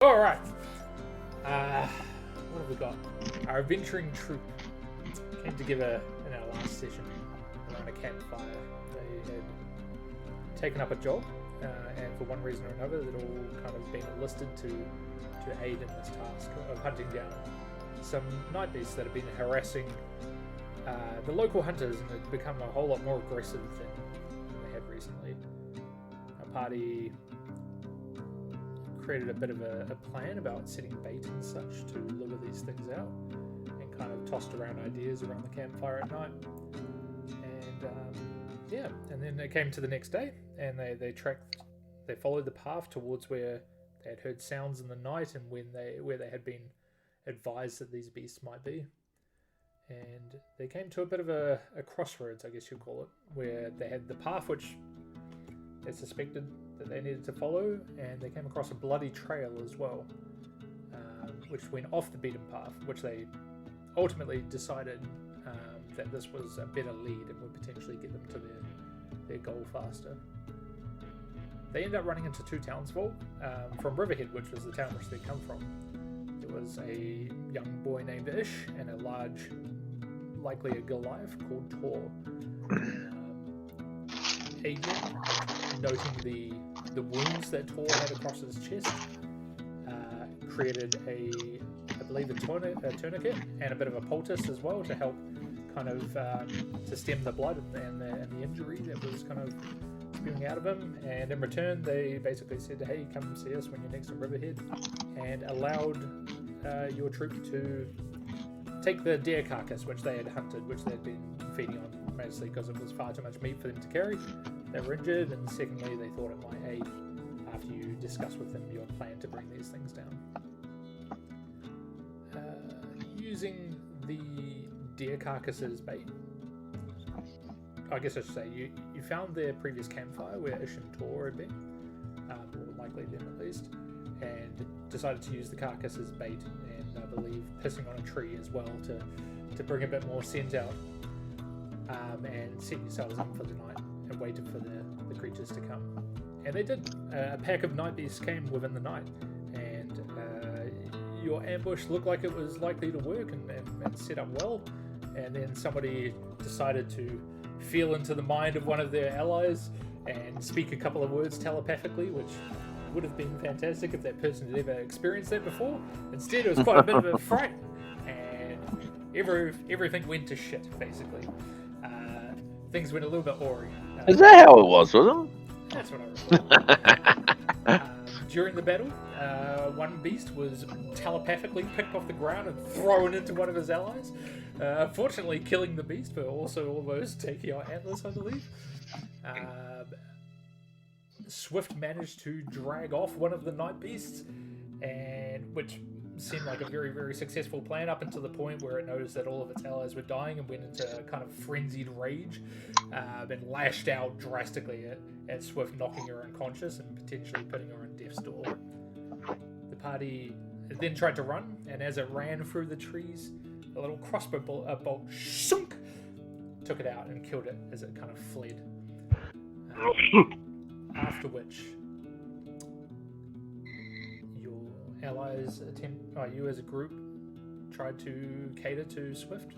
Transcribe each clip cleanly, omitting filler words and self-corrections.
All right. What have we got? Our adventuring troop came together in our last session around a campfire. They had taken up a job, and for one reason or another, they'd all kind of been enlisted to aid in this task of hunting down some night beasts that have been harassing the local hunters, and had become a whole lot more aggressive than they had recently. Our party created a bit of a plan about setting bait and such to lure these things out, and kind of tossed around ideas around the campfire at night. And and then it came to the next day, and they followed the path towards where they had heard sounds in the night, and where they had been advised that these beasts might be. And they came to a bit of a crossroads, I guess you'd call it, where they had the path which they suspected that they needed to follow, and they came across a bloody trail as well, which went off the beaten path, which they ultimately decided that this was a better lead and would potentially get them to their goal faster. They ended up running into two townsfolk from Riverhead, which was the town which they'd come from. There was a young boy named Ish and a large, likely a Goliath called Tor. Adrian, noting the wounds that Tor had across his chest, created I believe a tourniquet and a bit of a poultice as well to help kind of to stem the blood and the injury that was kind of spewing out of him. And in return, they basically said, "Hey, come see us when you're next to Riverhead," and allowed your troop to take the deer carcass which they had hunted, which they had been feeding on, mostly because it was far too much meat for them to carry. They were injured, and secondly, they thought it might aid after you discuss with them your plan to bring these things down. Using the deer carcasses bait, I guess I should say, you found their previous campfire where Ish and Tor had been, or likely them at least, and decided to use the carcass as bait, and I believe pissing on a tree as well to bring a bit more scent out, and set yourselves up for the night and waited for the creatures to come. And they did. A pack of night beasts came within the night, and your ambush looked like it was likely to work and set up well. And then somebody decided to feel into the mind of one of their allies and speak a couple of words telepathically, which would have been fantastic if that person had ever experienced that before. Instead, it was quite a bit of a fright, and everything went to shit, basically. Things went a little bit awry. Is that how it was it? That's what I recall. During the battle, one beast was telepathically picked off the ground and thrown into one of his allies, fortunately killing the beast, but also almost taking out Atlas, I believe. Swift managed to drag off one of the night beasts, and which seemed like a very, very successful plan up until the point where it noticed that all of its allies were dying and went into a kind of frenzied rage, and lashed out drastically at Swift, knocking her unconscious and potentially putting her on death's door. The party then tried to run, and as it ran through the trees, a little crossbow bolt shunk, took it out and killed it as it kind of fled. After which, your allies you as a group tried to cater to Swift,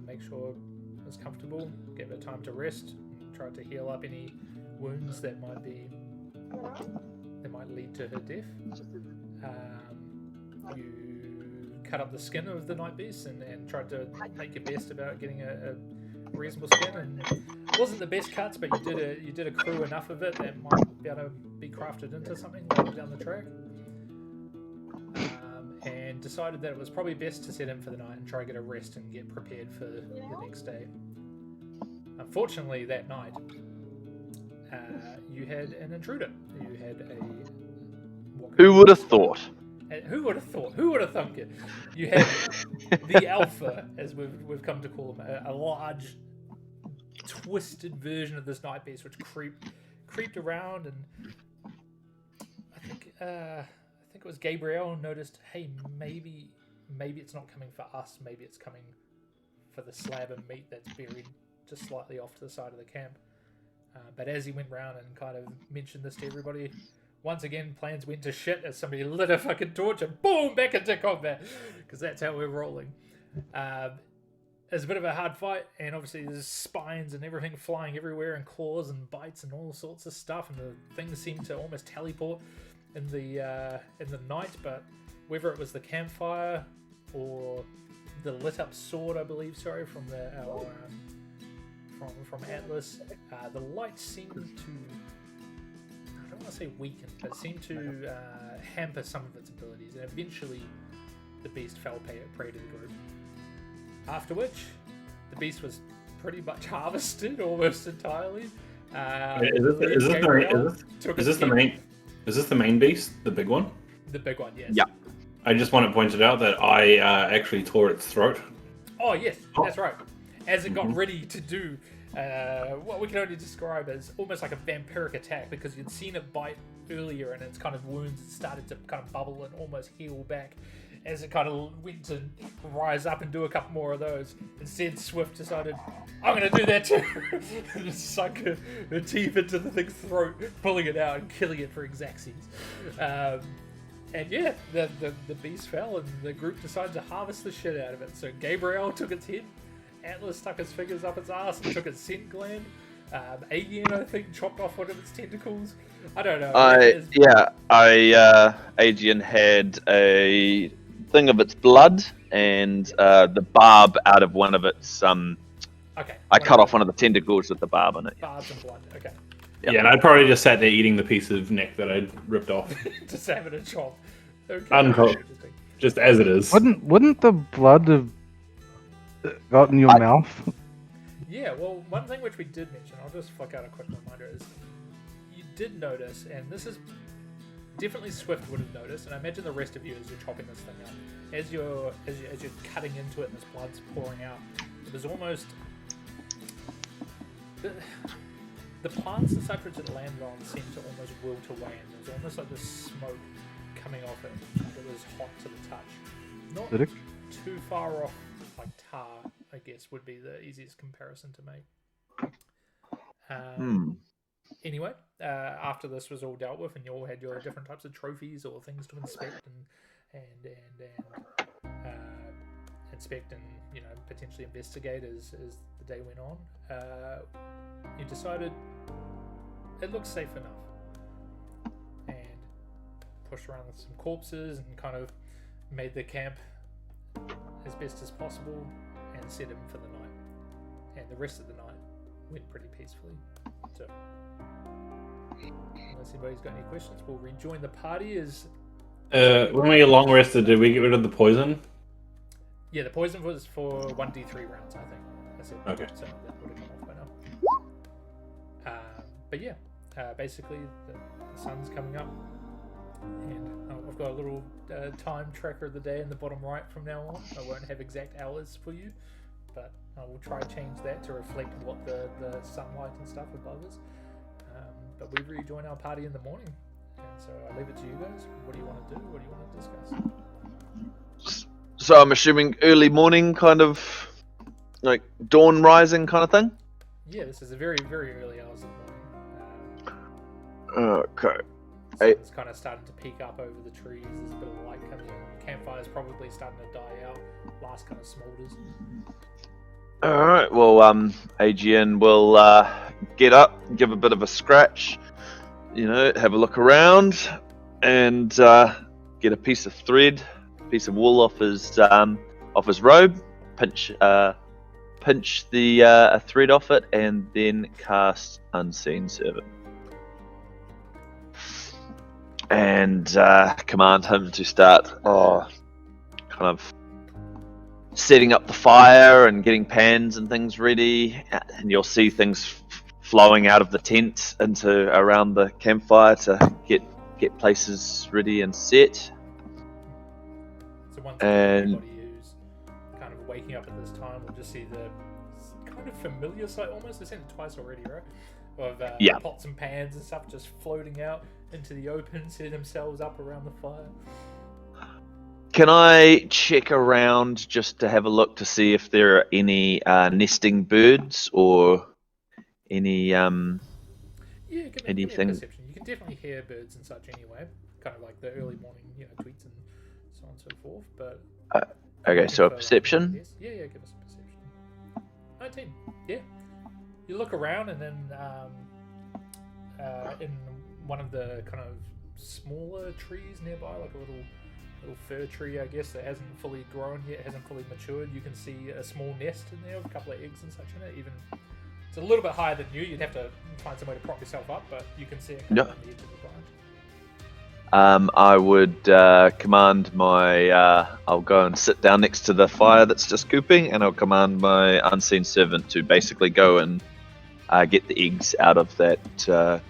make sure it was comfortable, give her time to rest, and tried to heal up any wounds that might lead to her death. You cut up the skin of the night beast and tried to make your best about getting a reasonable skin, and it wasn't the best cuts, but you did accrue enough of it that might be able to be crafted into something later down the track. And decided that it was probably best to set in for the night and try to get a rest and get prepared for the next day. Unfortunately, that night, you had an intruder. You had Who would have thought? Who would have thought? Who would have thunk it? You had the Alpha, as we've come to call him, a large, twisted version of this night beast, which creeped around, and I think it was Gabriel noticed, hey, maybe it's not coming for us, maybe it's coming for the slab of meat that's buried just slightly off to the side of the camp. But as he went round and kind of mentioned this to everybody, once again, plans went to shit as somebody lit a fucking torch and boom, back into combat. Because that's how we're rolling. It's a bit of a hard fight, and obviously there's spines and everything flying everywhere, and claws and bites and all sorts of stuff, and the things seem to almost teleport in the night. But whether it was the campfire or the lit up sword, I believe, from from Atlas, the light seemed to, I don't want to say weaken, but seemed to hamper some of its abilities, and eventually the beast fell prey to the group. After which, the beast was pretty much harvested almost entirely. Is this the main beast, the big one? The big one, yes. Yeah. I just want to point it out that I actually tore its throat. Oh yes, that's right. As it got ready to do what we can only describe as almost like a vampiric attack, because you'd seen it bite earlier and its kind of wounds had started to kind of bubble and almost heal back. As it kind of went to rise up and do a couple more of those, instead Swift decided, I'm going to do that too. And just sunk her teeth into the thing's throat, pulling it out and killing it for exactsies. And yeah, the beast fell, and the group decided to harvest the shit out of it. So Gabriel took its head, Atlas stuck his fingers up its ass and took its scent gland. Aegean, I think, chopped off one of its tentacles. I don't know. Aegean had a thing of its blood and the barb out of one of its. Okay. I cut off one of the tentacles with the barb in it. Barbs and blood. Okay. Yep. Yeah, and I'd probably just sat there eating the piece of neck that I'd ripped off. Just have it a chop. Okay. Uncooked. Just as it is. Wouldn't the blood have got in your mouth? Yeah, well, one thing which we did mention, I'll just flick out a quick reminder, is you did notice, and this is definitely Swift would have noticed, and I imagine the rest of you as you're chopping this thing up, as you're cutting into it and this blood's pouring out, it was almost the plants and such which it landed on seemed to almost wilt away, and there was almost like this smoke coming off it. It was hot to the touch. Not too far off, like tar, I guess, would be the easiest comparison to make. Anyway, after this was all dealt with, and you all had your different types of trophies or things to inspect and potentially investigate as the day went on, you decided it looks safe enough, and pushed around with some corpses and kind of made the camp as best as possible and set him for the night. And the rest of the night went pretty peacefully. So, unless anybody's got any questions, we'll rejoin the party as... when we long rested, did we get rid of the poison? Yeah, the poison was for 1d3 rounds, I think. That's it. Okay. So that would have come off by now. But yeah, basically the sun's coming up, and I've got a little time tracker of the day in the bottom right from now on. I won't have exact hours for you, but I will try to change that to reflect what the sunlight and stuff above is. But we rejoin our party in the morning, and so I leave it to you guys. What do you want to do? What do you want to discuss? So I'm assuming early morning, kind of like dawn rising kind of thing? Yeah, this is a very, very early hours of the morning. Okay. It's kind of starting to peek up over the trees. There's a bit of light coming in. Campfire's probably starting to die out. Last kind of smoulders. Alright, well, Aegean will get up, give a bit of a scratch, have a look around, and get a piece of thread, a piece of wool off his robe, pinch the thread off it, and then cast Unseen Servant. And command him to start kind of setting up the fire and getting pans and things ready, and you'll see things flowing out of the tent into around the campfire to get places ready and set. So one thing, anybody who's kind of waking up at this time will just see the kind of familiar sight, almost. I've seen it twice already, right? Of pots and pans and stuff just floating out into the open, setting themselves up around the fire. Can I check around just to have a look to see if there are any nesting birds or any give me a anything? perception. You can can definitely hear birds and such anyway, kind of like the early morning, tweets and so on and so forth. But Okay, so a for, perception. yeah, give us a perception. 19. Yeah. You look around and then in one of the kind of smaller trees nearby, like a little fir tree, I guess, that hasn't fully grown yet, hasn't fully matured, you can see a small nest in there with a couple of eggs and such in it. Even it's a little bit higher than you. You'd have to find some way to prop yourself up, but you can see it on the edge of the branch. I would command my. I'll go and sit down next to the fire that's just cooping, and I'll command my unseen servant to basically go and get the eggs out of that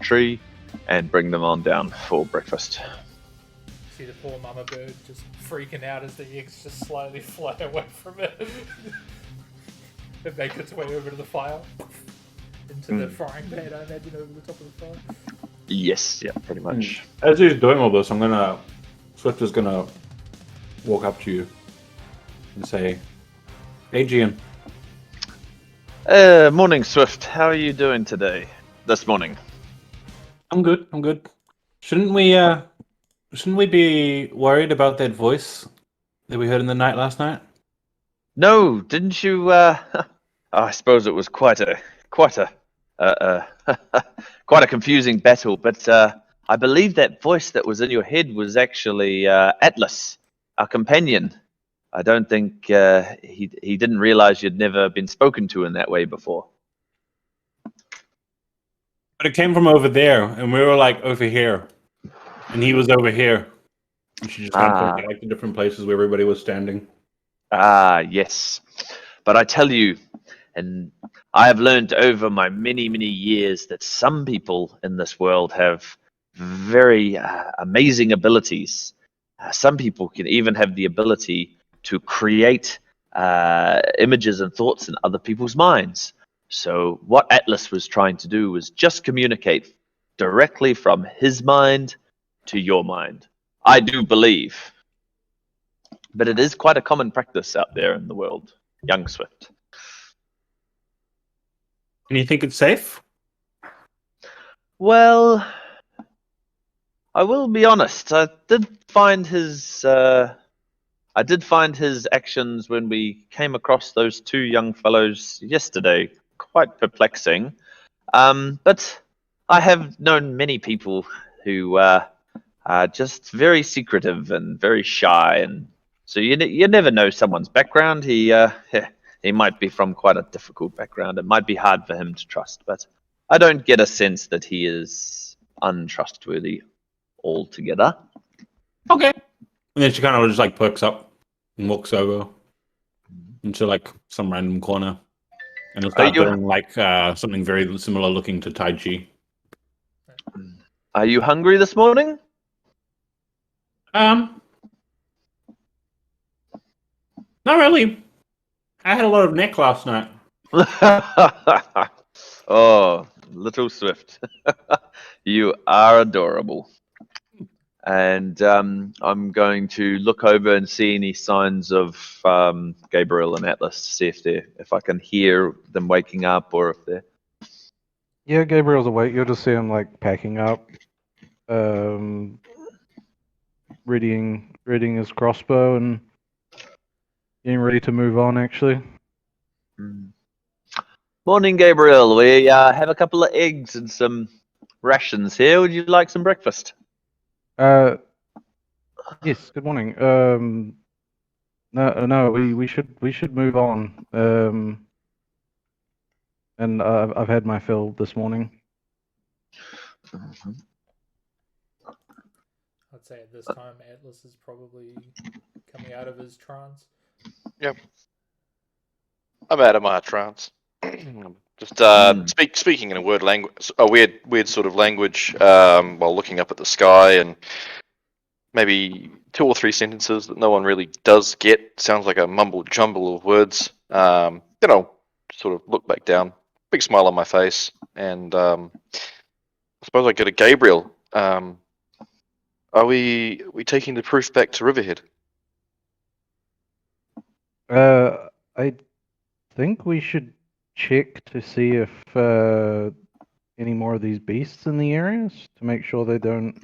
tree and bring them on down for breakfast. See the poor mama bird just freaking out as the eggs just slowly fly away from it. It makes its way over to the fire. Into the frying pan, I imagine, over the top of the fire. Yes, yeah, pretty much. As he's doing all this, Swift is gonna walk up to you and say, "Hey, Gian." Morning, Swift. How are you doing today? This morning? I'm good. Shouldn't we be worried about that voice that we heard in the night last night? No, didn't you? I suppose it was quite a quite a confusing battle, but I believe that voice that was in your head was actually Atlas, our companion. I don't think he didn't realize you'd never been spoken to in that way before. But it came from over there, and we were like over here, and he was over here. And she just kind of pointed like the different places where everybody was standing. Yes. But I tell you, and I have learned over my many, many years that some people in this world have very amazing abilities. Some people can even have the ability to create images and thoughts in other people's minds. So what Atlas was trying to do was just communicate directly from his mind to your mind. I do believe. But it is quite a common practice out there in the world, young Swift. And you think it's safe? Well, I will be honest. I did find his actions when we came across those two young fellows yesterday quite perplexing. But I have known many people who are just very secretive and very shy, and so you never know someone's background. He might be from quite a difficult background. It might be hard for him to trust, but I don't get a sense that he is untrustworthy altogether. Okay. And then she kind of just like perks up and walks over into like some random corner, and will start doing like something very similar looking to Tai Chi. Are you hungry this morning? Not really. I had a lot of neck last night. Oh, little Swift. You are adorable. And I'm going to look over and see any signs of Gabriel and Atlas, see if I can hear them waking up or if they're... Yeah, Gabriel's awake. You'll just see him like packing up, readying his crossbow and getting ready to move on. Actually. Morning, Gabriel. We have a couple of eggs and some rations here. Would you like some breakfast? Yes. Good morning. No. We should move on. And I've had my fill this morning. I'd say at this time, Atlas is probably coming out of his trance. Yep. I'm out of my trance. Just speaking in a weird sort of language, while looking up at the sky, and maybe 2 or 3 sentences that no one really does get. Sounds like a mumble jumble of words. Then I'll sort of look back down, big smile on my face, and I suppose I go to Gabriel. Are we taking the proof back to Riverhead? I think we should check to see if any more of these beasts in the areas to make sure they don't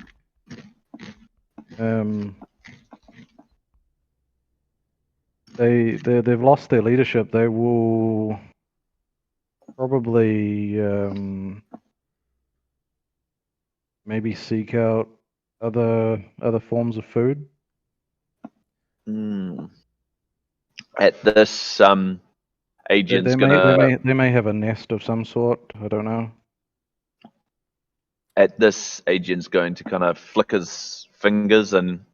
they've lost their leadership. They will probably maybe seek out other forms of food. At this, agent's They may have a nest of some sort. I don't know. At this, agent's going to kind of flick his fingers, and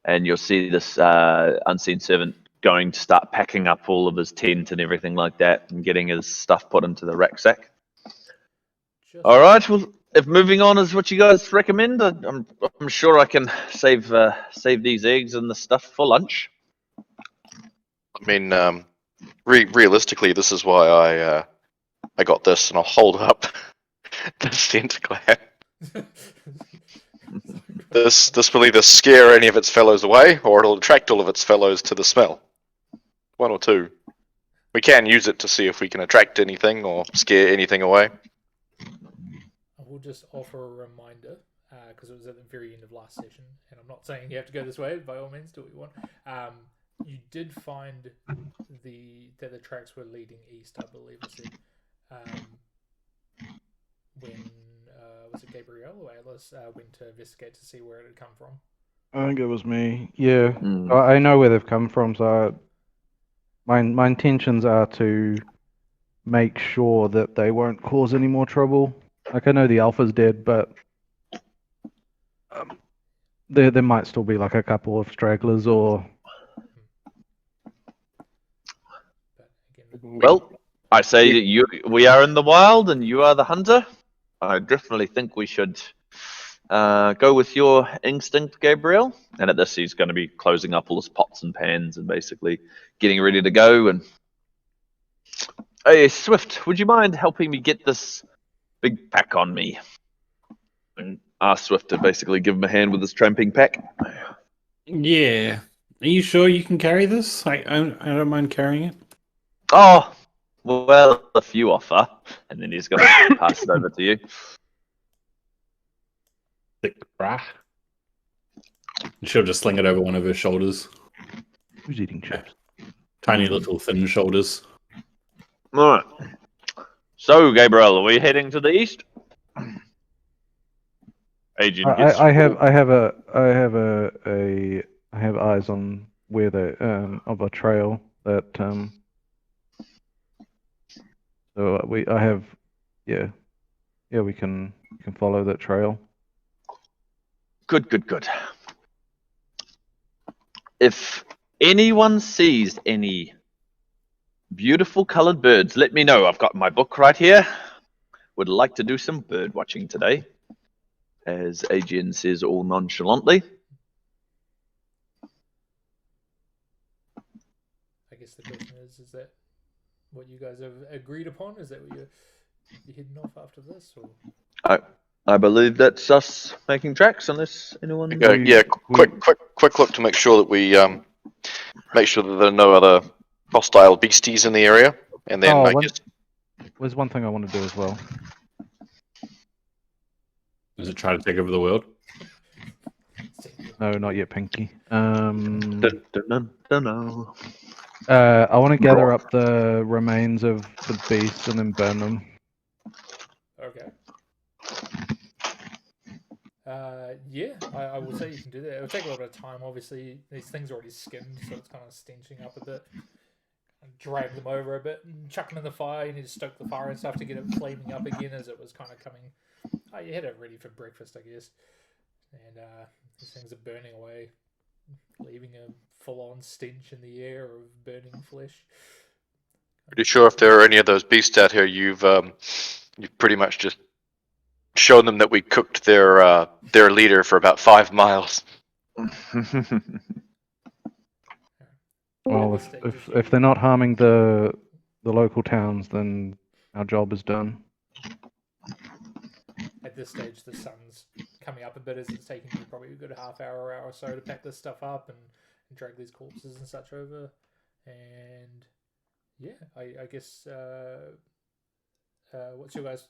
you'll see this unseen servant going to start packing up all of his tent and everything like that, and getting his stuff put into the rucksack. All right. Well, if moving on is what you guys recommend, I'm sure I can save these eggs and the stuff for lunch. I mean, realistically, this is why I got this, and I'll hold up the scent glare. This will either scare any of its fellows away, or it'll attract all of its fellows to the smell. One or two. We can use it to see if we can attract anything or scare anything away. I will just offer a reminder, because it was at the very end of last session, and I'm not saying you have to go this way. By all means, do what you want. You did find that the tracks were leading east, I believe it said. When was it Gabriel or Alice went to investigate to see where it had come from? I think it was me. Yeah, I know where they've come from. So my intentions are to make sure that they won't cause any more trouble. Like, I know the alpha's dead, but there might still be like a couple of stragglers or. Well, I say we are in the wild and you are the hunter. I definitely think we should go with your instinct, Gabriel. And at this, he's going to be closing up all his pots and pans and basically getting ready to go. And hey, Swift, would you mind helping me get this big pack on me? And ask Swift to basically give him a hand with his tramping pack. Yeah. Are you sure you can carry this? I don't mind carrying it. Oh, well, if you offer. And then he's going to pass it over to you. Thick brah. She'll just sling it over one of her shoulders. Who's eating chips? Tiny little thin shoulders. All right. So, Gabriel, are we heading to the east? Agent I have eyes on where they of a trail that so we can follow that trail. Good. If anyone sees any beautiful colored birds, let me know. I've got my book right here. Would like to do some bird watching today, as Adrian says all nonchalantly. I guess the question is that what you guys have agreed upon? Is that what you're heading off after this? Or? I believe that's us making tracks, unless anyone. Quick look to make sure that we make sure that there are no other hostile beasties in the area, and then there's one thing I want to do as well. Does it try to take over the world? No, not yet, Pinky. Don't know. I want to gather up the remains of the beasts and then burn them. Okay. I would say you can do that. It'll take a little bit of time. Obviously, these things are already skinned, so it's kind of stenching up a bit. Drag them over a bit and chuck them in the fire. You need to stoke the fire and stuff to get it flaming up again as it was kind of coming. Oh, you had it ready for breakfast, I guess. And these things are burning away, leaving a full-on stench in the air of burning flesh. Pretty sure if there are any of those beasts out here, you've pretty much just shown them that we cooked their leader for about 5 miles. Well, if they're not harming the local towns, then our job is done. At this stage, the sun's coming up a bit as it's taking you probably a good half hour or so to pack this stuff up and drag these corpses and such over. And yeah, I guess what's your guys'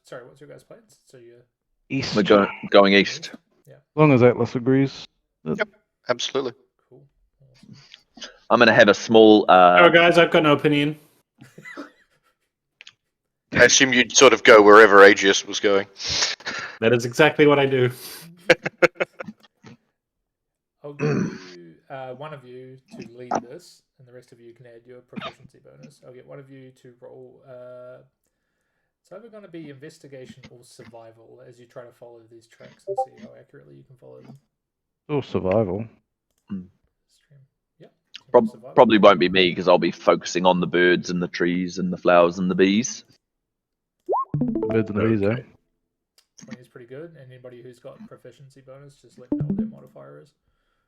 plans? So you're East. We're going east. Yeah. As long as Atlas agrees. Yep, absolutely. Cool. Awesome. I'm gonna have a small. Oh, guys, I've got no opinion. I assume you'd sort of go wherever Aegeus was going. That is exactly what I do. I'll give you one of you to lead this, and the rest of you can add your proficiency bonus. I'll get one of you to roll. It's either going to be investigation or survival as you try to follow these tracks and see how accurately you can follow them. Or survival. Yep. Probably won't be me because I'll be focusing on the birds and the trees and the flowers and the bees. Birds and the bees, eh? 20 is pretty good. And anybody who's got proficiency bonus, just let me know what their modifier is.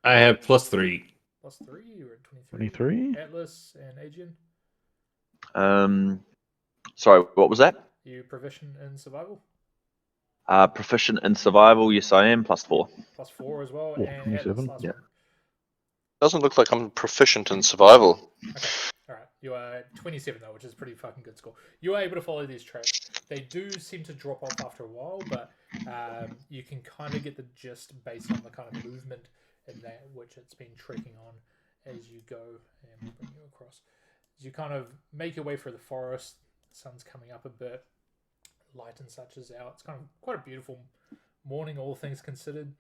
I have +3. +3, you're at 23. 23? Atlas and Aegean, Sorry, what was that? you proficient in survival? Proficient in survival, yes I am, +4. +4 as well. Oh, And Atlas, 27, last yeah. one. Doesn't look like I'm proficient in survival. Okay. All right. You are at 27 though, which is a pretty fucking good score. You are able to follow these tracks. They do seem to drop off after a while, but you can kind of get the gist based on the kind of movement in that which it's been trekking on as you go. And we'll bring you across. As you kind of make your way through the forest, the sun's coming up a bit, light and such is out. It's kind of quite a beautiful morning, all things considered.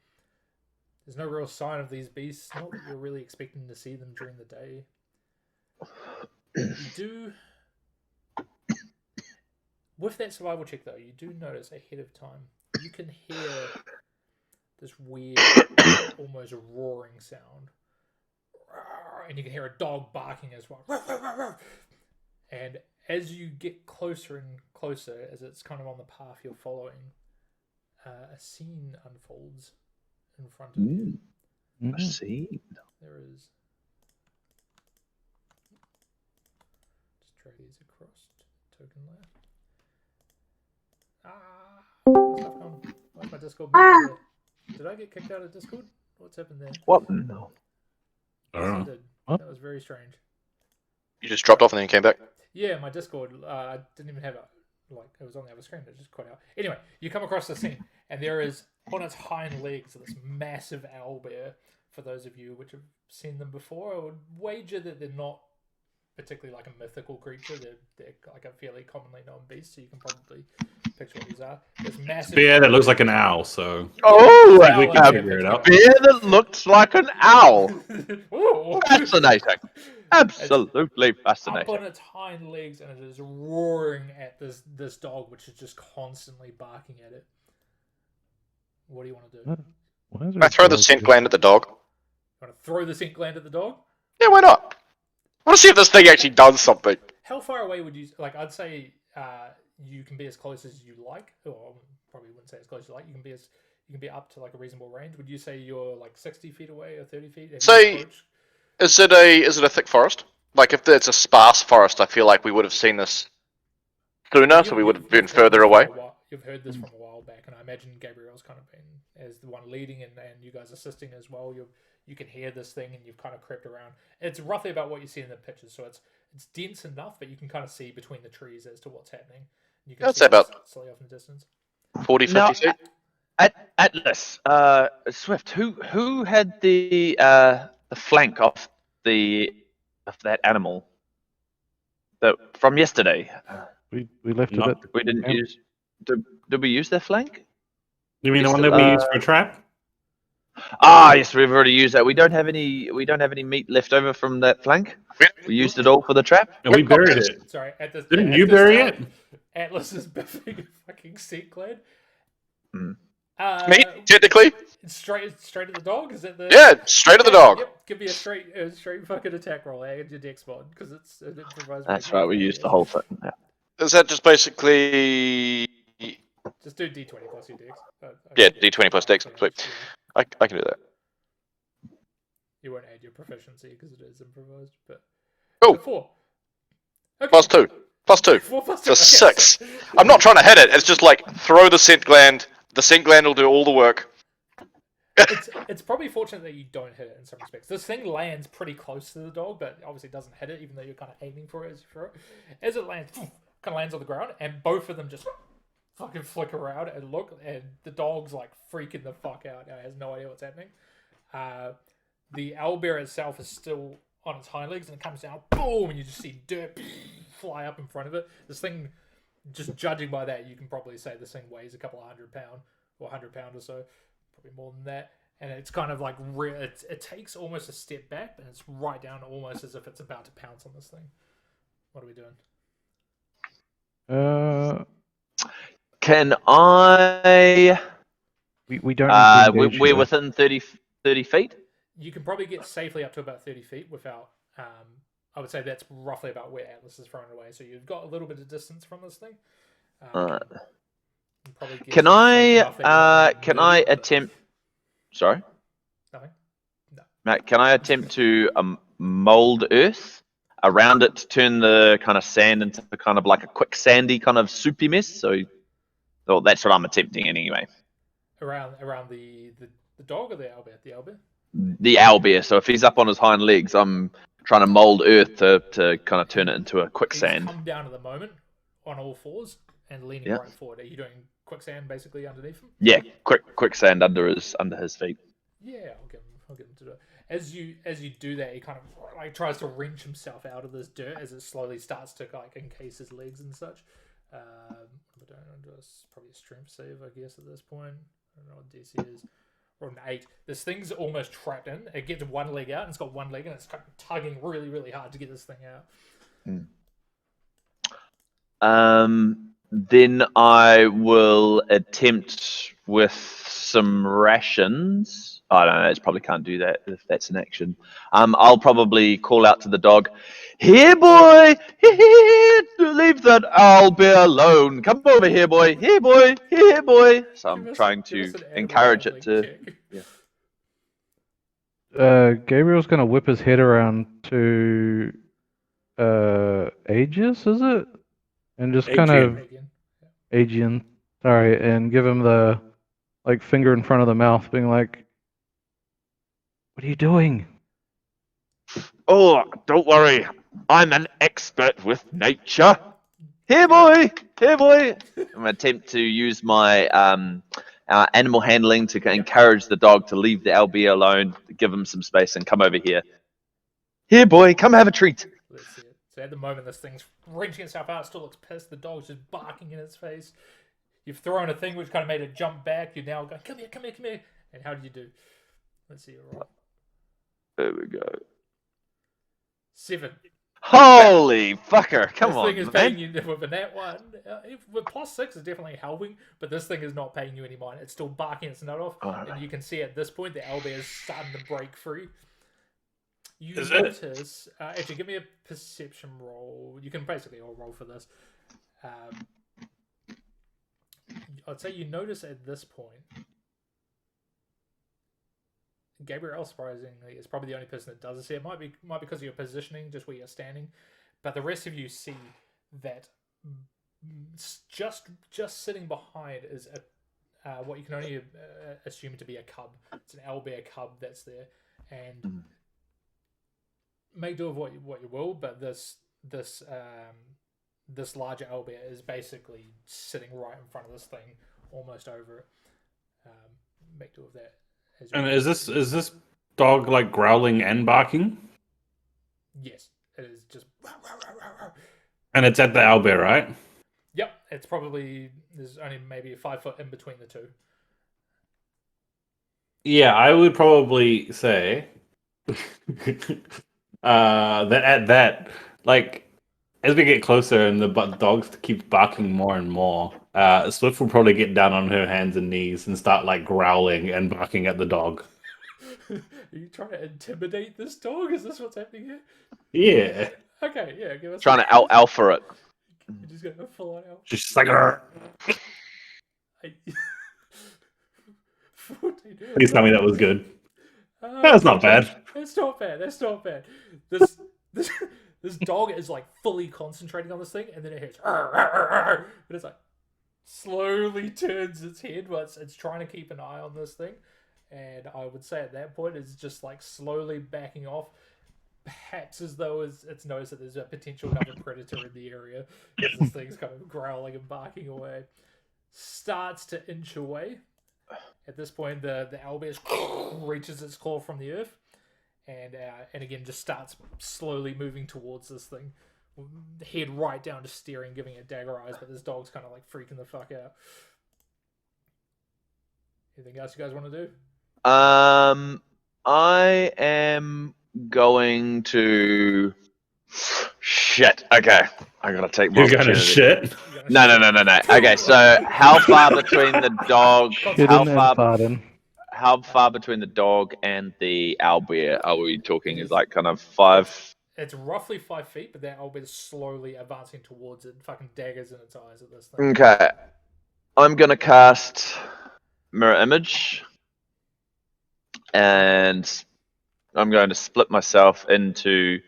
There's no real sign of these beasts. Not that you're really expecting to see them during the day. You do, with that survival check though, you do notice ahead of time, you can hear this weird, almost roaring sound. And you can hear a dog barking as well. And as you get closer and closer, as it's kind of on the path you're following, a scene unfolds in front of you. I see. There is. Just drag these across to the token layer. What's stuff gone? Why's my Discord moved to there? Did I get kicked out of Discord? What's happened there? What? No. I Yes, don't I know. did. What? That was very strange. You just dropped off and then you came back. Yeah, my Discord, I didn't even have it. Like, it was on the other screen. It just quit out. Anyway, you come across the scene, and there is, on its hind legs, this massive owlbear. For those of you which have seen them before, I would wager that they're not particularly like a mythical creature. They're like a fairly commonly known beast, so you can probably picture what these are. This massive Bear that looks like an owl, so Oh, Owl we can bear figure it out. bear that looks like an owl. Ooh. Fascinating. Absolutely Up fascinating. on its hind legs, and it is roaring at this dog, which is just constantly barking at it. What do you want to do? Why is I throw the dog scent just- gland at the dog. You want to throw the scent gland at the dog? Yeah, why not? I want to see if this thing actually does something. How far away would you like? I'd say you can be as close as you like, or I probably wouldn't say as close as you like. You can be up to like a reasonable range. Would you say you're like 60 feet away or 30 feet? Have you Say- approached? Is it a thick forest? Like if it's a sparse forest, I feel like we would have seen this sooner, so we would have been You've heard further this away. from a while- You've heard this from a while back, and I imagine Gabriel's kind of been as the one leading and you guys assisting as well. You can hear this thing, and you've kind of crept around. It's roughly about what you see in the pictures, so it's dense enough, but you can kind of see between the trees as to what's happening. You can I'd see say about- it slightly off in the distance. 40, 50 Now, feet. Atlas, Swift, who had the flank of that animal that from yesterday? We left No. it at We didn't Yeah. use. Did we use their flank? You mean the It's one the- that we use for a trap? Yes, we've already used that. We don't have any meat left over from that flank. We used it all for the trap. And we buried it. Sorry, at this. Didn't at you this bury time, it? Atlas is biffing a fucking scent gland. Mm. Me, technically? Straight at the dog. Is that the? Yeah, straight at the Yeah, dog. Yep, give me a straight fucking attack roll. Add your dex mod because it's an improvised. That's weapon. right. We used the whole thing. Yeah. Is that just basically... Just do d20 plus your dex. Yeah, d20 plus dex, sweet. I can do that. You won't add your proficiency because it is improvised, but Oh. 4. Okay. Plus 2. Plus 2. 4 plus 2. For 6. I'm not trying to hit it. It's just like, throw the scent gland. The scent gland will do all the work. It's probably fortunate that you don't hit it in some respects. This thing lands pretty close to the dog, but obviously doesn't hit it, even though you're kind of aiming for it as you throw it. As it lands, kind of lands on the ground, and both of them just fucking flick around and look, and the dog's like freaking the fuck out. It has no idea what's happening. The owlbear itself is still on its hind legs, and it comes down, boom, and you just see dirt fly up in front of it. This thing, just judging by that, you can probably say this thing weighs a couple of 100 pound or 100 pound or so, probably more than that. And it's kind of like it takes almost a step back, and it's right down almost as if it's about to pounce on this thing. What are we doing? Can I? We don't need to engage We're here. within 30 feet. You can probably get safely up to about 30 feet without. I would say that's roughly about where Atlas is thrown away. So you've got a little bit of distance from this thing. Can I attempt? Sorry. Nothing. No. Matt, can I attempt to mold earth around it to turn the kind of sand into kind of like a quick sandy kind of soupy mess? So that's what I'm attempting anyway. Around the dog or the owlbear? The owlbear? The owlbear. So if he's up on his hind legs, I'm trying to mold earth to kind of turn it into a quicksand. He's come down at the moment on all fours and leaning right forward. Are you doing quicksand basically underneath him? Yeah, quicksand under his feet. Yeah, I'll get him to do it. As you do that, he kind of like tries to wrench himself out of this dirt as it slowly starts to like encase his legs and such. Probably a strength save, I guess, at this point. I don't know what DC is. Or an 8. This thing's almost trapped in. It gets one leg out, and it's got one leg, and it's kind of tugging really, really hard to get this thing out. Then I will attempt with some rations. I don't know. I probably can't do that if that's an action. I'll probably call out to the dog. Here, boy! Here, leave that owlbear alone. Come over here, boy. Here, boy. Here, boy. So I'm trying to encourage it to. Yeah. Gabriel's gonna whip his head around to Aegis, is it? And just kind of Aegean, sorry, and give him the like finger in front of the mouth, being like, "What are you doing?" Oh, don't worry. I'm an expert with nature. Here, boy. Here, boy. I'm going to attempt to use my animal handling to encourage the dog to leave the owlbear alone, give him some space, and come over here. Here, boy. Come have a treat. Let's see it. So at the moment, this thing's wrenching itself out. It still looks pissed. The dog's just barking in its face. You've thrown a thing which kind of made it jump back. You're now going, come here, come here, come here. And how did you do? Let's see it roll. There we go. 7. Holy fucker! Come on, This thing is paying you with a nat 1. With +6 is definitely helping, but this thing is not paying you any mind. It's still barking its nut off, and you can see at this point the owlbear is starting to break free. You notice, actually, give me a perception roll. You can basically all roll for this. I'd say you notice at this point, Gabriel, surprisingly, is probably the only person that does this here. It might be because of your positioning, just where you're standing, but the rest of you see that just sitting behind is what you can only assume to be a cub. It's an owlbear cub that's there, and make do of what you will. But this larger owlbear is basically sitting right in front of this thing, almost over it. Make do of that. And is this dog like growling and barking? Yes, it is just. And it's at the owlbear, right? Yep, it's probably there's only maybe 5 foot in between the two. Yeah, I would probably say that at that, like, as we get closer and the dogs keep barking more and more, Swift will probably get down on her hands and knees and start like growling and barking at the dog. Are you trying to intimidate this dog? Is this what's happening here? Yeah. Okay, yeah. Give us Trying to alpha it. You're just going to full on alpha. She's just like, "Arr." Please tell me that was good. That's not bad. That's not bad. That's not bad. This dog is like fully concentrating on this thing, and then it hits. But it's like slowly turns its head, but it's trying to keep an eye on this thing. And I would say at that point, it's just like slowly backing off. perhaps as though it's noticed that there's a potential another predator in the area, as this thing's kind of growling and barking away, starts to inch away. At this point, the owlbear reaches its claw from the earth, and again just starts slowly moving towards this thing, head right down to staring, giving it dagger eyes. But this dog's kind of like freaking the fuck out. Anything else you guys want to do? I am going to. Shit. Okay, I gotta take my You're gonna opportunity. shit. No. Okay, so how far between the dog? Shitting and farting. How far between the dog and the owlbear are we talking? Is like kind of 5. It's roughly 5 feet, but that owlbear is slowly advancing towards it, fucking daggers in its eyes at this thing. Okay, I'm gonna cast mirror image, and I'm going to split myself into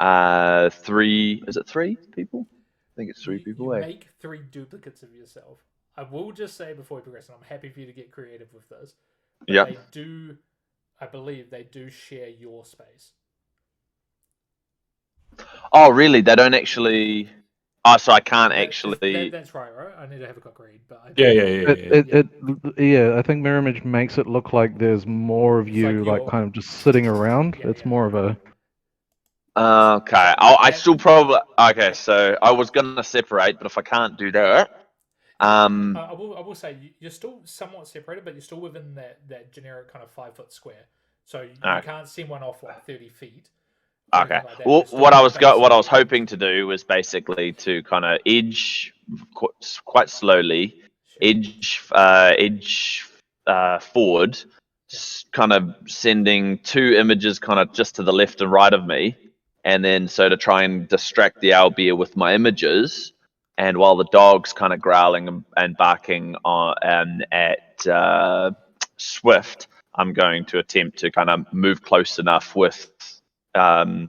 3. Is it 3 people? I think it's 3 people. You make 3 duplicates of yourself. I will just say before we progress, and I'm happy for you to get creative with this. Yeah. They do, I believe, they do share your space. Oh, really? They don't actually. Oh, so I can't actually. That's right? I need to have a quick read, but Yeah. I think mirror image makes it look like there's more of you, like kind of just sitting around. It's more of a. Okay. I still probably. Okay, so I was gonna separate, but if I can't do that, I will say you're still somewhat separated, but you're still within that generic kind of 5 foot square. So you can't send one off like 30 feet. Okay. Like Well, what I was hoping to do was basically to kind of edge quite slowly, edge forward, kind of sending 2 images kind of just to the left and right of me, and then so to try and distract the owlbear with my images, and while the dog's kind of growling and barking at Swift, I'm going to attempt to kind of move close enough with. And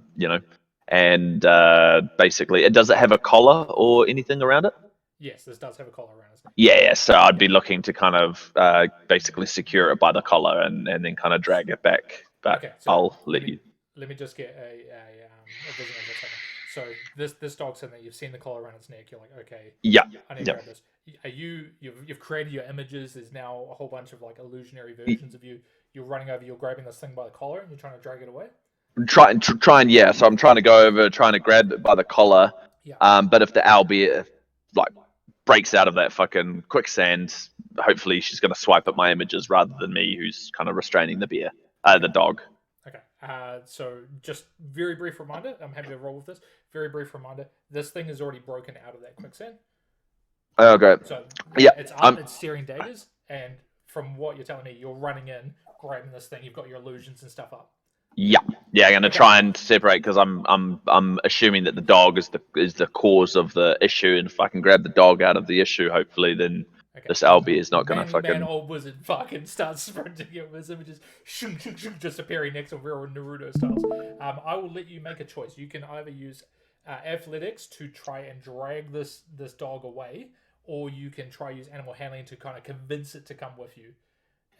basically, does it have a collar or anything around it? Yes, this does have a collar around its neck. Yeah. So I'd be looking to kind of basically secure it by the collar and then kind of drag it back. But okay, so I'll let you. Let me just get a vision of what's happening. So this dog's sitting there. You've seen the collar around its neck. You're like, okay. Yeah. I need to grab this. You've created your images. There's now a whole bunch of like illusionary versions of you. You're running over. You're grabbing this thing by the collar and you're trying to drag it away. Try and yeah. So I'm trying to go over, trying to grab it by the collar. Yeah. But if the owlbear like breaks out of that fucking quicksand, hopefully she's going to swipe at my images rather than me, who's kind of restraining the dog. Okay. So just very brief reminder. I'm happy to roll with this. Very brief reminder. This thing is already broken out of that quicksand. Okay. So yeah, it's up. It's steering daggers, and from what you're telling me, you're running in, grabbing this thing. You've got your illusions and stuff up. Yeah, I'm going to try and separate because I'm assuming that the dog is the cause of the issue, and if I can grab the dog out of the issue, hopefully then this owlbear is not going to fucking. Man, old wizard fucking starts sprinting at his images, just appearing next to real Naruto styles. I will let you make a choice. You can either use athletics to try and drag this dog away, or you can try use animal handling to kind of convince it to come with you.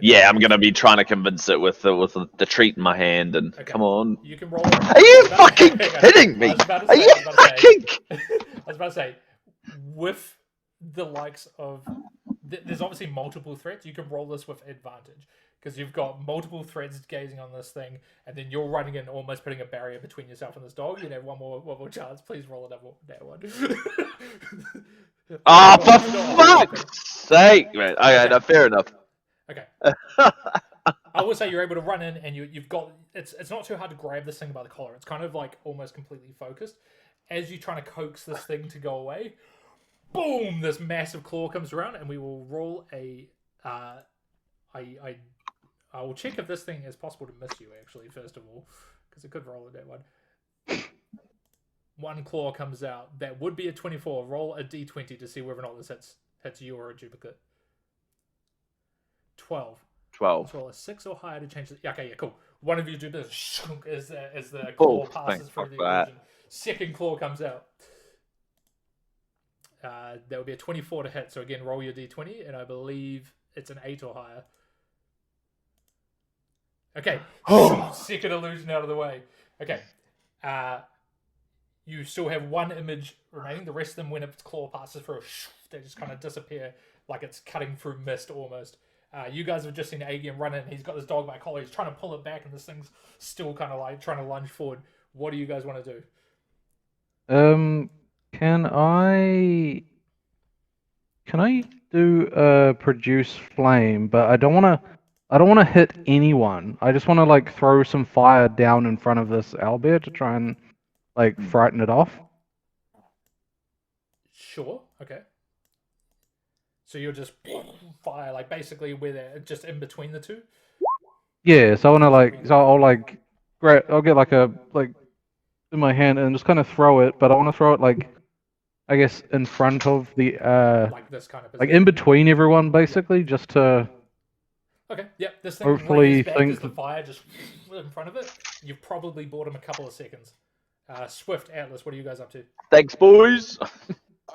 Yeah, I'm gonna be trying to convince it with the treat in my hand, and come on. You can roll. Are you fucking kidding me? Are you fucking? I was about to say, with the likes of, there's obviously multiple threats. You can roll this with advantage because you've got multiple threads gazing on this thing, and then you're running in, almost putting a barrier between yourself and this dog. You'd have one more chance. Please roll that one. Oh, for fuck's sake, man! Okay, no, fair enough. Okay. I will say you're able to run in, and you've got it's not too hard to grab this thing by the collar. It's kind of like almost completely focused. As you're trying to coax this thing to go away, boom! This massive claw comes around, and we will roll a. I will check if this thing is possible to miss you actually first of all, because it could roll a that one. One claw comes out. That would be a 24. Roll a d20 to see whether or not this hits you or a duplicate. 12. So roll a 6 or higher to change the... Okay, yeah, cool. One of you do this as the claw passes through the illusion. Second claw comes out. That would be a 24 to hit. So again, roll your d20, and I believe it's an 8 or higher. Okay. Second illusion out of the way. Okay. You still have one image remaining. The rest of them, when its claw passes through, they just kind of disappear like it's cutting through mist almost. You guys have just seen Aegean run in. He's got this dog by collar. He's trying to pull it back, and this thing's still kind of like trying to lunge forward. What do you guys want to do? Can I do produce flame? But I don't want to hit anyone. I just want to like throw some fire down in front of this owlbear to try and like frighten it off. Sure. Okay. So you'll just fire like basically where they're just in between the two. Yeah. So I want to like. So I'll like. I'll get like a like in my hand and just kind of throw it. But I want to throw it like, I guess, in front of the like this kind of like in between everyone, basically, just to. Okay, yep. This thing Hopefully back as the fire just in front of it. You've probably bought him a couple of seconds. Swift Atlas, what are you guys up to? Thanks, boys.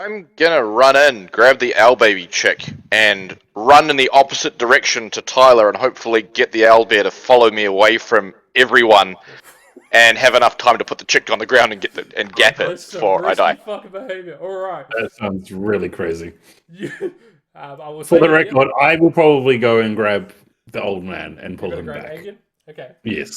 I'm gonna run in, grab the owl baby chick, and run in the opposite direction to Tyler, and hopefully get the owlbear to follow me away from everyone, and have enough time to put the chick on the ground and gap it before I die. Fucking behavior. All right. That sounds really crazy. I will For the record, I will probably go and grab the old man and pull him back. Aegean? Okay. Yes.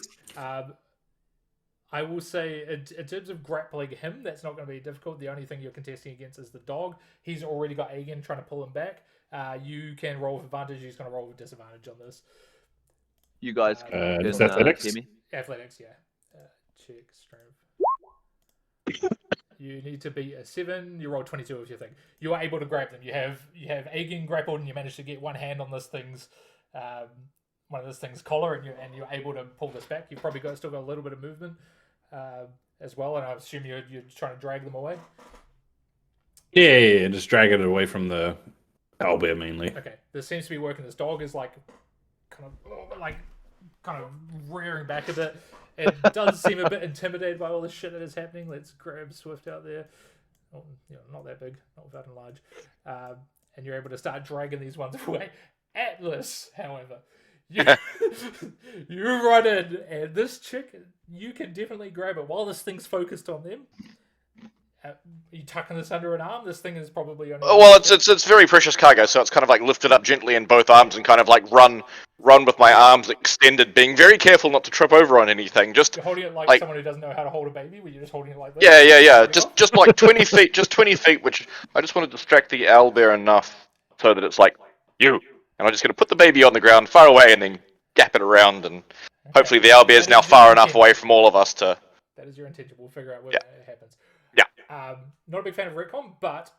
I will say, in terms of grappling him, that's not going to be difficult. The only thing you're contesting against is the dog. He's already got Aegean trying to pull him back. You can roll with advantage. He's going to roll with disadvantage on this. You guys can is that athletics? hear me? Athletics, yeah. Check strength. You need to be a 7. You roll 22 with your thing. You are able to grab them. You have Aegean grappled, and you manage to get one hand on this thing's collar, and you're able to pull this back. You've probably still got a little bit of movement as well, and I assume you're trying to drag them away. Yeah, just drag it away from the owlbear mainly. Okay, this seems to be working. This dog is like kind of rearing back a bit. It does seem a bit intimidated by all the shit that is happening. Let's grab Swift out there. Oh, not that big, not that large. And you're able to start dragging these ones away. Atlas, however, you run in, and this chick, you can definitely grab it while this thing's focused on them. Are you tucking this under an arm? This thing is probably only. Well, it's very precious cargo, so it's kind of like lifted up gently in both arms and kind of like run with my arms extended, being very careful not to trip over on anything. Just you're holding it like someone who doesn't know how to hold a baby, where you're just holding it like this. Yeah. Just like 20 feet, just 20 feet, which I just want to distract the owlbear enough so that it's like you, and I'm just going to put the baby on the ground far away and then gap it around, and hopefully the owlbear is now far enough away from all of us to. That is your intention. We'll figure out where that happens. Yeah. Not a big fan of retcon, but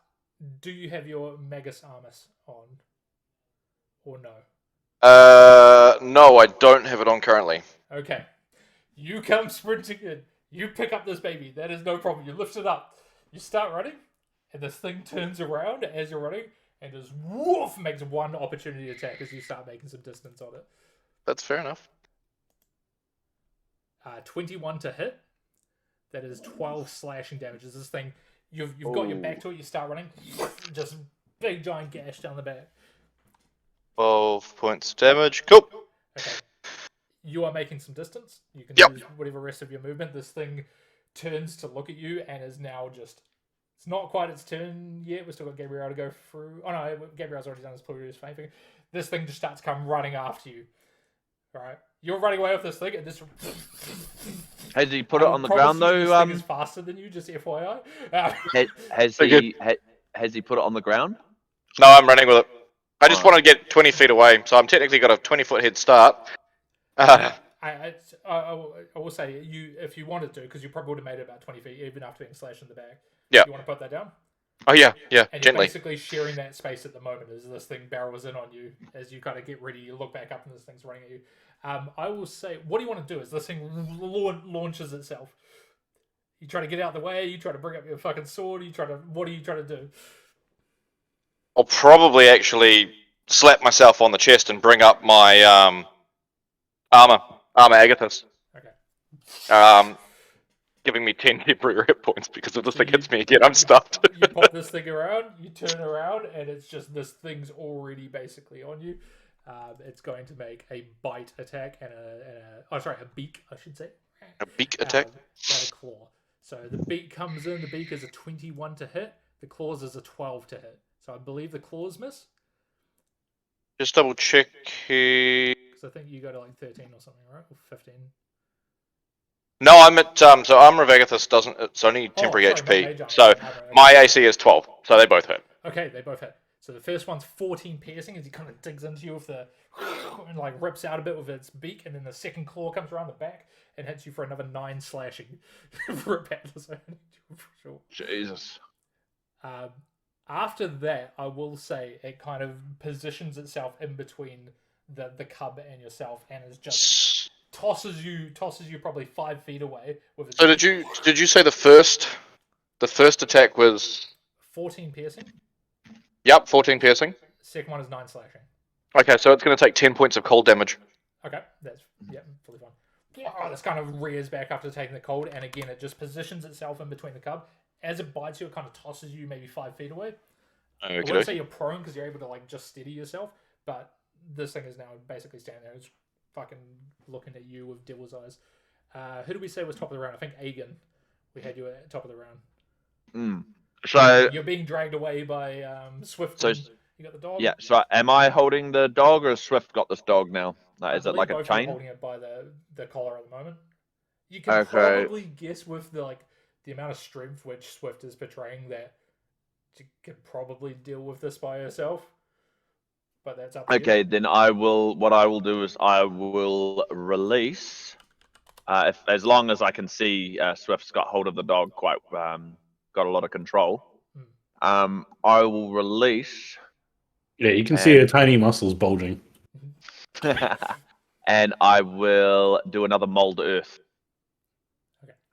do you have your Magus Armus on? Or no? No, I don't have it on currently. Okay. You come sprinting in. You pick up this baby. That is no problem. You lift it up. You start running, and this thing turns around as you're running, and just woof makes one opportunity attack as you start making some distance on it. That's fair enough. 21 to hit. That is 12 slashing damage. This thing, you've got your back to it. You start running, just big giant gash down the back. 12 points damage. Cool. Okay. You are making some distance. You can use whatever rest of your movement. This thing turns to look at you and is now just. It's not quite its turn yet. We've still got Gabrielle to go through. Oh no, Gabrielle's already done his previous thing. This thing just starts to come running after you. All right. You're running away with this thing, and this. Has he put it on the ground though? This thing is faster than you, just FYI. Has he put it on the ground? No, I'm running with it. I just want to get 20 feet away, so I'm technically got a 20-foot head start. I will say, if you wanted to, because you probably would have made it about 20 feet, even after being slashed in the back. Yeah. You want to put that down? Oh, yeah, and gently. You're basically sharing that space at the moment as this thing barrels in on you. As you kind of get ready, you look back up and this thing's running at you. I will say, what do you want to do as this thing launches itself? You try to get out of the way, you try to bring up your fucking sword, what are you trying to do? I'll probably actually slap myself on the chest and bring up my armor Agathis. Okay. Giving me 10 temporary hit points because if this thing hits me again, I'm stuffed. You pop this thing around, you turn around, and it's just this thing's already basically on you. It's going to make a bite attack and a beak, I should say. A beak attack? A claw. So the beak comes in. The beak is a 21 to hit. The claws is a 12 to hit. So I believe the claws miss. Just double check here. Because I think you go to like 13 or something, right? Or 15. No, I'm at so Armor of Agathis doesn't. It's only temporary HP. So my AC is 12. So they both hit. Okay, they both hit. So the first one's 14 piercing as he kind of digs into you with the and like rips out a bit with its beak, and then the second claw comes around the back and hits you for another 9 slashing. For sure. Jesus. After that, I will say it kind of positions itself in between the cub and yourself, and is just tosses you probably 5 feet away with its So did you say the first attack was 14 piercing? Yep, 14 piercing. Second one is 9 slashing. Okay, so it's going to take 10 points of cold damage. Okay, that's fully fine. Oh, this kind of rears back after taking the cold, and again it just positions itself in between the cub. As it bites you, it kind of tosses you maybe 5 feet away. Okay. I wouldn't say you're prone because you're able to like just steady yourself, but this thing is now basically standing there. It's fucking looking at you with devil's eyes. Who did we say was top of the round? I think Aegon. We had you at top of the round. So you're being dragged away by Swift. So you got the dog. yeah. So am I holding the dog, or has Swift got this dog now? Like, is it like a both chain? Holding it by the collar at the moment. You can probably guess with the amount of strength which Swift is portraying that you could probably deal with this by yourself. But that's up to you. Okay, then what I will do is I will release. As long as I can see Swift's got hold of the dog quite got a lot of control. I will release. Yeah, you can see her tiny muscles bulging. And I will do another mold earth.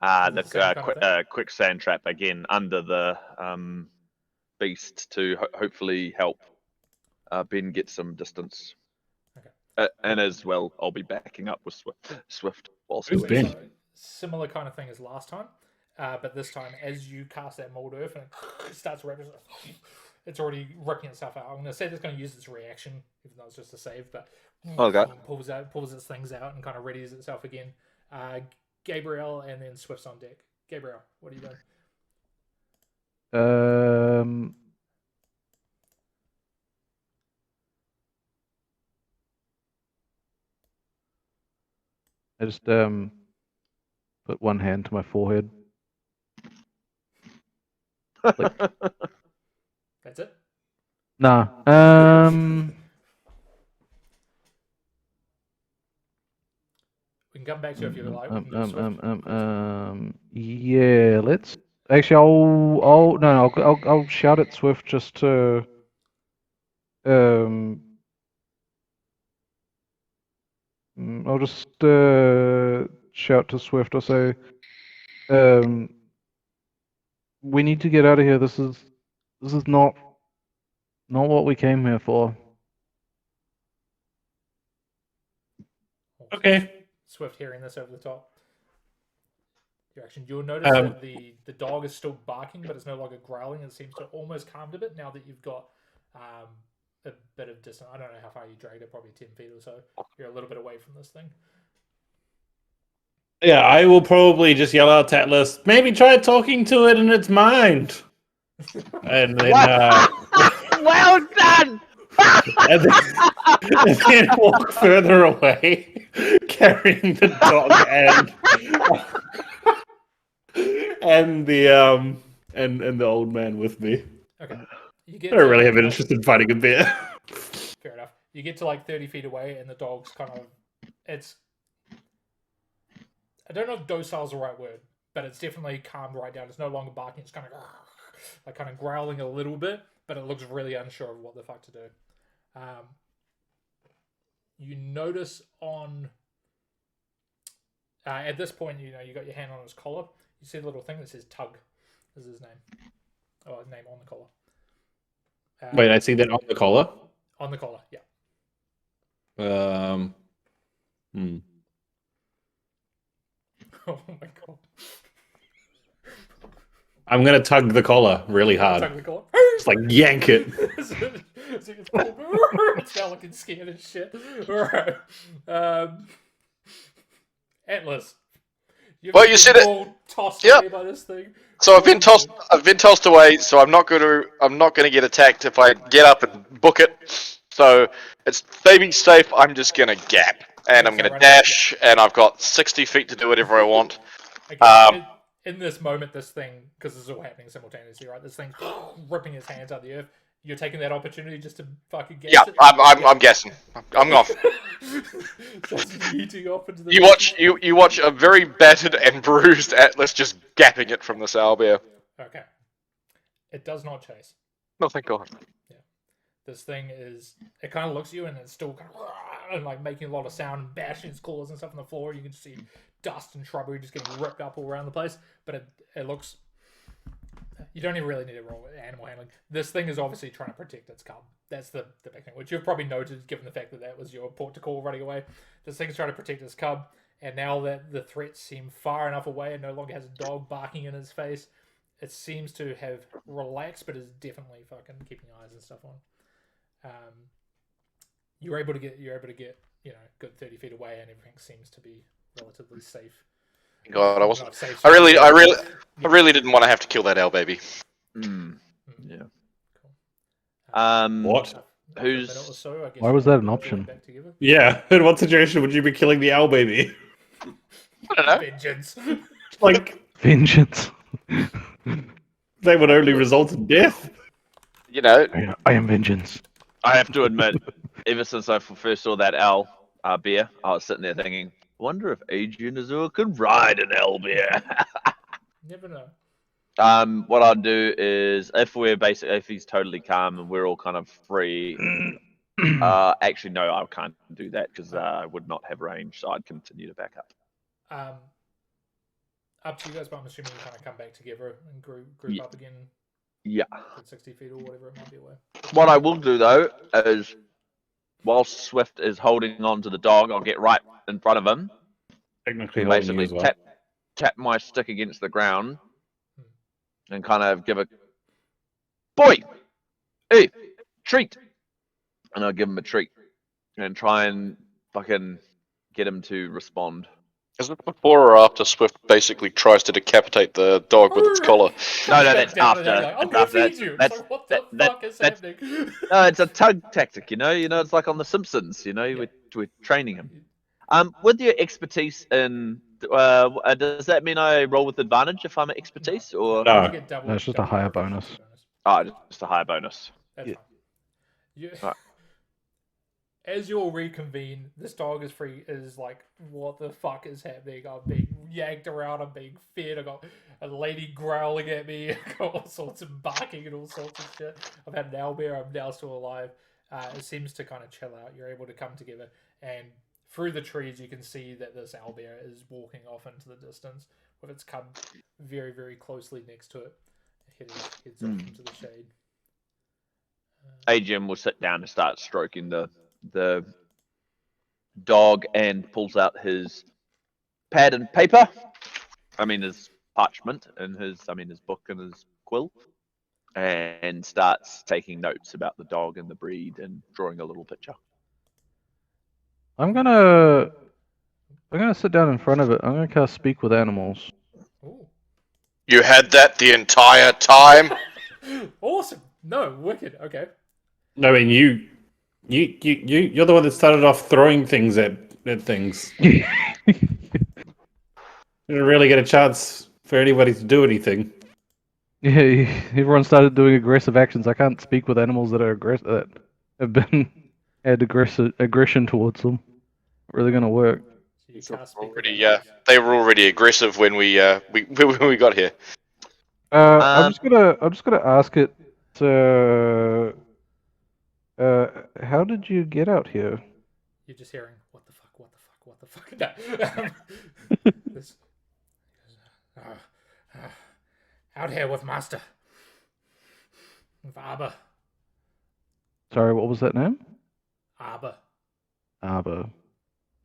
Okay. Quicksand trap again under the beast to hopefully help Ben get some distance. Okay. And as well, I'll be backing up with Swift whilst Who's Ben? Similar kind of thing as last time, but this time as you cast that mold earth and it starts ripping, it's already ripping itself out. I'm going to say it's going to use its reaction, even though it's just a save, but pulls its things out and kind of readies itself again. Gabriel and then Swift's on deck. Gabriel, what are you doing? I just put one hand to my forehead. That's it? Nah. We can come back to it if you like. Yeah, let's. Actually, I'll shout at Swift just to. I'll just shout to Swift. I'll say, we need to get out of here. This is not what we came here for. Okay. Swift hearing this over the top. Your action. You'll notice that the dog is still barking, but it's no longer growling. It seems to almost calmed a bit now that you've got a bit of distance. I don't know how far you dragged it, probably 10 feet or so. You're a little bit away from this thing. Yeah, I will probably just yell out to Atlas, maybe try talking to it in its mind. And then well done! and then walk further away, carrying the dog and the old man with me. Okay. I don't really have an interest in fighting a bear. Fair enough. You get to like 30 feet away, and the dog's kind of I don't know if docile is the right word, but it's definitely calmed right down. It's no longer barking. It's kind of growling a little bit, but it looks really unsure of what the fuck to do. You notice at this point, you got your hand on his collar. You see the little thing that says Tug. Is his name? Oh, his name on the collar. Wait, I see that on the collar? On the collar, yeah. Oh my god. I'm gonna tug the collar really hard. Tug the collar. Just like yank it. It's now looking scared as shit. Alright. Atlas, You've Well, just you been said it. all tossed Yeah. away by this thing. So I've been tossed. I've been tossed away. So I'm not going to get attacked if I get up and book it. So it's maybe safe. I'm just going to gap, and I'm going to dash, and I've got 60 feet to do whatever I want. Okay. In this moment, this thing, because this is all happening simultaneously, right? This thing's ripping its hands out of the earth. You're taking that opportunity just to fucking guess Yeah, it. I'm guessing. I'm off. Just yeeting off into the. You watch a very battered and bruised Atlas just gapping it from this owlbear. Okay. It does not chase. No, thank God. Yeah. This thing is. It kind of looks at you and it's still kind of and like making a lot of sound and bashing its claws and stuff on the floor. You can just see dust and shrubbery just getting ripped up all around the place. But it looks. You don't even really need to roll animal handling. This thing is obviously trying to protect its cub. That's the big thing, which you've probably noted given the fact that was your port to call running away. This thing's trying to protect its cub, and now that the threats seem far enough away and no longer has a dog barking in its face, it seems to have relaxed, but is definitely fucking keeping eyes and stuff on. You're able to get good 30 feet away, and everything seems to be relatively safe. God, I really didn't want to have to kill that owl baby. Yeah. What? Who's? Why was that an option? Yeah. In what situation would you be killing the owl baby? I don't know. Vengeance. Like Vengeance. they would only result in death. You know. I am vengeance. I have to admit, ever since I first saw that owl bear, I was sitting there thinking, wonder if Adrian Azure could ride an owl bear. Never know. What I'll do is if he's totally calm and we're all kind of free. Actually, no, I can't do that because I would not have range, so I'd continue to back up. Up to you guys, but I'm assuming you kind of come back together and group up again. Yeah. At 60 feet or whatever it might be away. What I will do though is, whilst Swift is holding on to the dog, I'll get right in front of him. Technically, Basically, as well. tap my stick against the ground and kind of give a boy, hey, treat, and I'll give him a treat and try and fucking get him to respond. Is it before or after Swift basically tries to decapitate the dog with its collar? No, that's after. Like, I'm gonna feed you. It's like, what the fuck is happening? No, it's a tug tactic, you know. It's like on The Simpsons, we're training him. With your expertise in, does that mean I roll with advantage if I'm at expertise, or No. No, it's just a higher bonus. Just a higher bonus? That's Yeah. fine. You, Right. As you all reconvene, this dog is like, what the fuck is happening? I'm being yanked around, I'm being fed, I got a lady growling at me, I got all sorts of barking and all sorts of shit. I've had an owlbear, I'm now still alive. It seems to kind of chill out. You're able to come together, and through the trees you can see that this owlbear is walking off into the distance with its cub very, very closely next to it. Heads off into the shade. Adrian will sit down and start stroking the dog and pulls out his pad and paper. I mean his parchment and his book and his quill, and starts taking notes about the dog and the breed and drawing a little picture. I'm gonna sit down in front of it. I'm gonna cast Speak with Animals. Ooh. You had that the entire time? Awesome. No, wicked. Okay. I mean, you're the one that started off throwing things at things. You didn't really get a chance for anybody to do anything. Yeah, everyone started doing aggressive actions. I can't speak with animals that are that have been had aggression towards them. Not really gonna work. So you can't speak They were already aggressive when we got here. I'm just gonna ask it. How did you get out here? You're just hearing, what the fuck. No. This, out here with Master. With Arbor. Sorry, what was that name? Arbor. Arbor.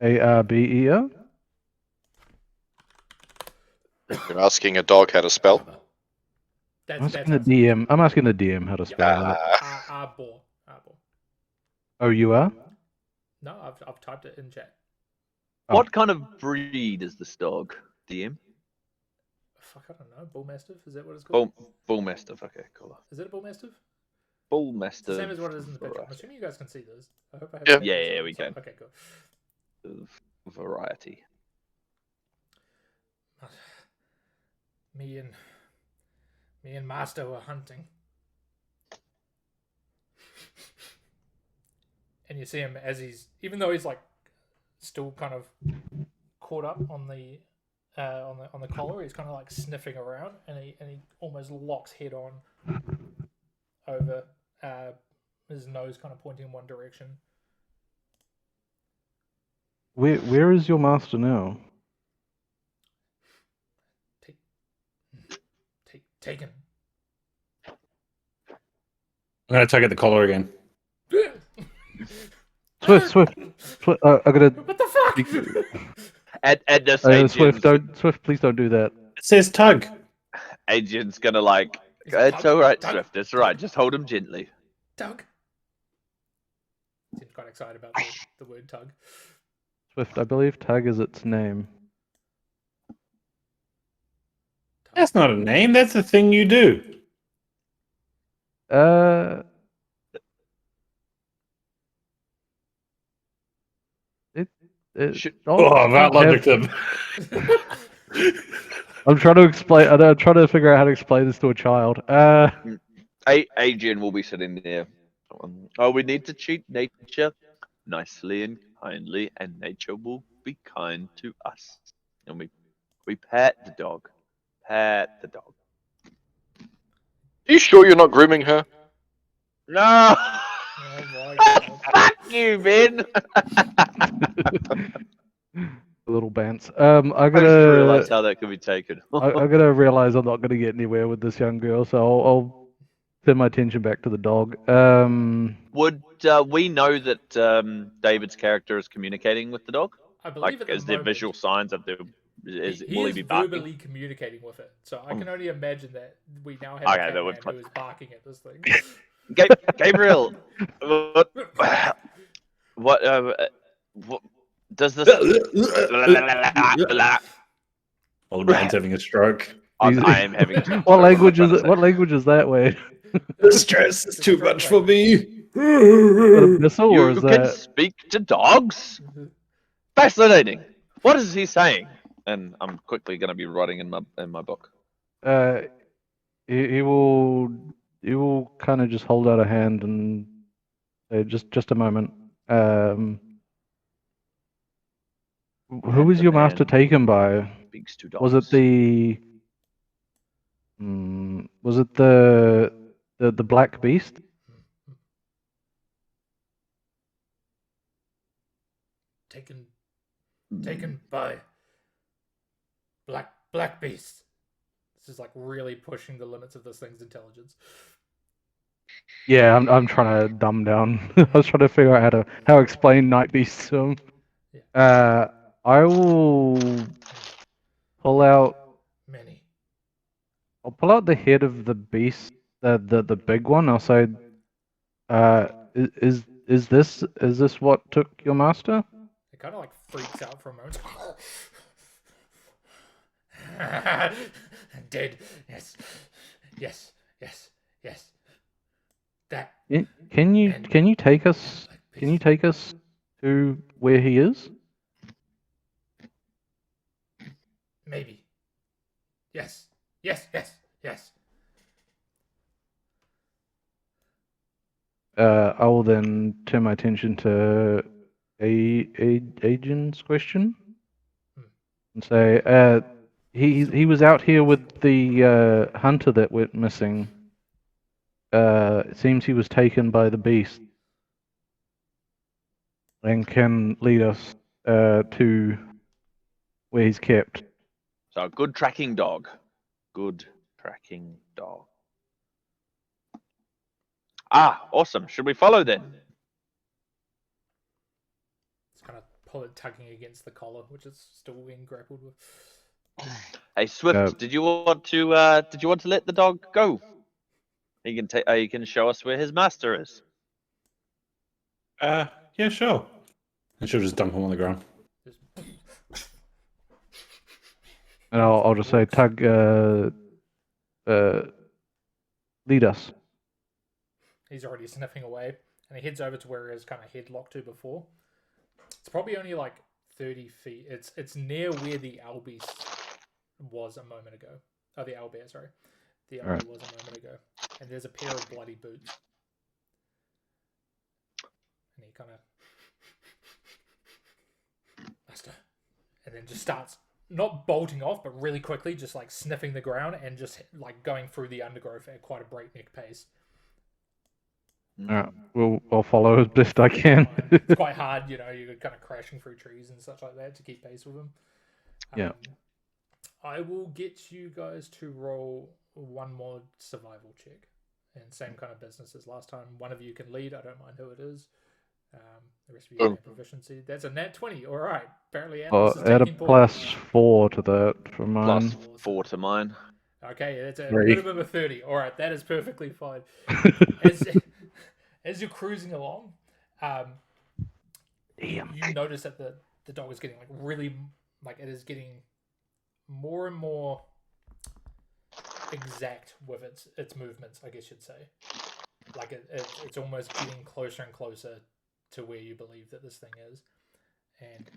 Arber? You're asking a dog how to spell? That's I'm asking the DM how to spell that. Arbor. Oh, you are? No, I've typed it in chat. What kind of breed is this dog, DM? fuck, I don't know. Bull Mastiff? Is that what it's called? Bull Mastiff. Okay, cool. Is it a Bull Mastiff? Bull It's Mastiff. the same as what it is in the picture. I'm variety. assuming you guys can see this. I hope I have Yeah. a picture Yeah, of we it, so- can. Okay, cool. Variety. Me and Master were hunting. And you see him as even though he's like still kind of caught up on the collar, he's kind of like sniffing around, and he almost locks head on over, his nose kind of pointing in one direction. Where is your master now? Taken. I'm gonna tug at the collar again. Swift. I gotta. What the fuck? At this Swift, please don't do that. It says tug. Agent's gonna like. Is it It's Tug? all right, Tug? Swift. It's all right. Just hold him gently. Tug. Seems quite excited about the word tug. Swift, I believe Tug is its name. That's not a name. That's the thing you do. Dogs that don't logic have- them. I'm trying to explain. I'm trying to figure out how to explain this to a child. Adrian will be sitting there. Oh, we need to treat nature nicely and kindly, and nature will be kind to us. And we pat the dog. Pat the dog. Are you sure you're not grooming her? No! Oh my god. Fuck you, Ben! Little bants. I just realised how that could be taken. I'm gonna realize I'm not gonna get anywhere with this young girl, so I'll turn my attention back to the dog. Would we know that David's character is communicating with the dog? I believe Like, at is the there moment, visual signs of the? Will he be barking? verbally communicating with it, so I can only imagine that we now have Okay, a that cat would man put- who is barking at this thing. Gabriel, what does this? Old man's having a stroke. I am having. What language is it? What language is that way? The stress is too much for me. Is that a missile or You is can that? speak to dogs. Fascinating. What is he saying? And I'm quickly going to be writing in my book. He will kind of just hold out a hand and say, just a moment. Who was the your master man taken by? Speaks to dogs. Was it the? Was it the black beast? Taken by black beast. This is like really pushing the limits of this thing's intelligence. Yeah, I'm trying to dumb down. I was trying to figure out how to explain night beast to him. Yeah. I will pull out. Many. I'll pull out the head of the beast, the big one. I'll say, is this what took your master? It kind of like freaks out for a moment. Dead. Yes. That. Can you take us? Can you take us to where he is? Maybe. Yes. I will then turn my attention to Agent's question and say, he was out here with the hunter that went missing. It seems he was taken by the beast and can lead us to where he's kept. So, good tracking dog. Good tracking dog. Ah, awesome. Should we follow then? It's kind of tugging against the collar, which is still being grappled with. Hey, Swift, did you want to let the dog go? He can show us where his master is. Yeah, sure. And she'll just dump him on the ground. And I'll just say, Tug, lead us. He's already sniffing away, and he heads over to where his kind of head locked to before. It's probably only like 30 feet. It's near where the Albeast was a moment ago. Oh, the owlbear, sorry. The owlbear was a moment ago. And there's a pair of bloody boots. And he kind of... Master. And then just starts, not bolting off, but really quickly, just like sniffing the ground and just like going through the undergrowth at quite a breakneck pace. Alright, I'll follow as best I can. It's quite hard, you know, you're kind of crashing through trees and such like that to keep pace with him. Yeah. I will get you guys to roll one more survival check. And same kind of business as last time. One of you can lead. I don't mind who it is. The rest of you have proficiency. That's a nat 20. All right. Apparently, Atlas is Add a taking point. +4 to that for mine. +4 to mine. Okay, that's a 3. minimum of 30. All right, that is perfectly fine. As you're cruising along, you notice that the dog is getting like really, like it is getting more and more exact with its movements, I guess you'd say. Like it's almost getting closer and closer to where you believe that this thing is, and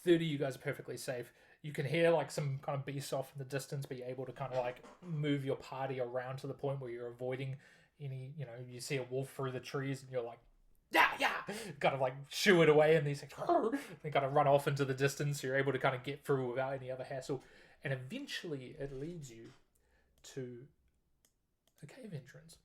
30, you guys are perfectly safe. You can hear like some kind of beast off in the distance, but you're able to kind of like move your party around to the point where you're avoiding any, you know, you see a wolf through the trees and you're like, yeah, kind of like shoo it away, and these things they kind of run off into the distance. So you're able to kind of get through without any other hassle, and eventually it leads you to a cave entrance.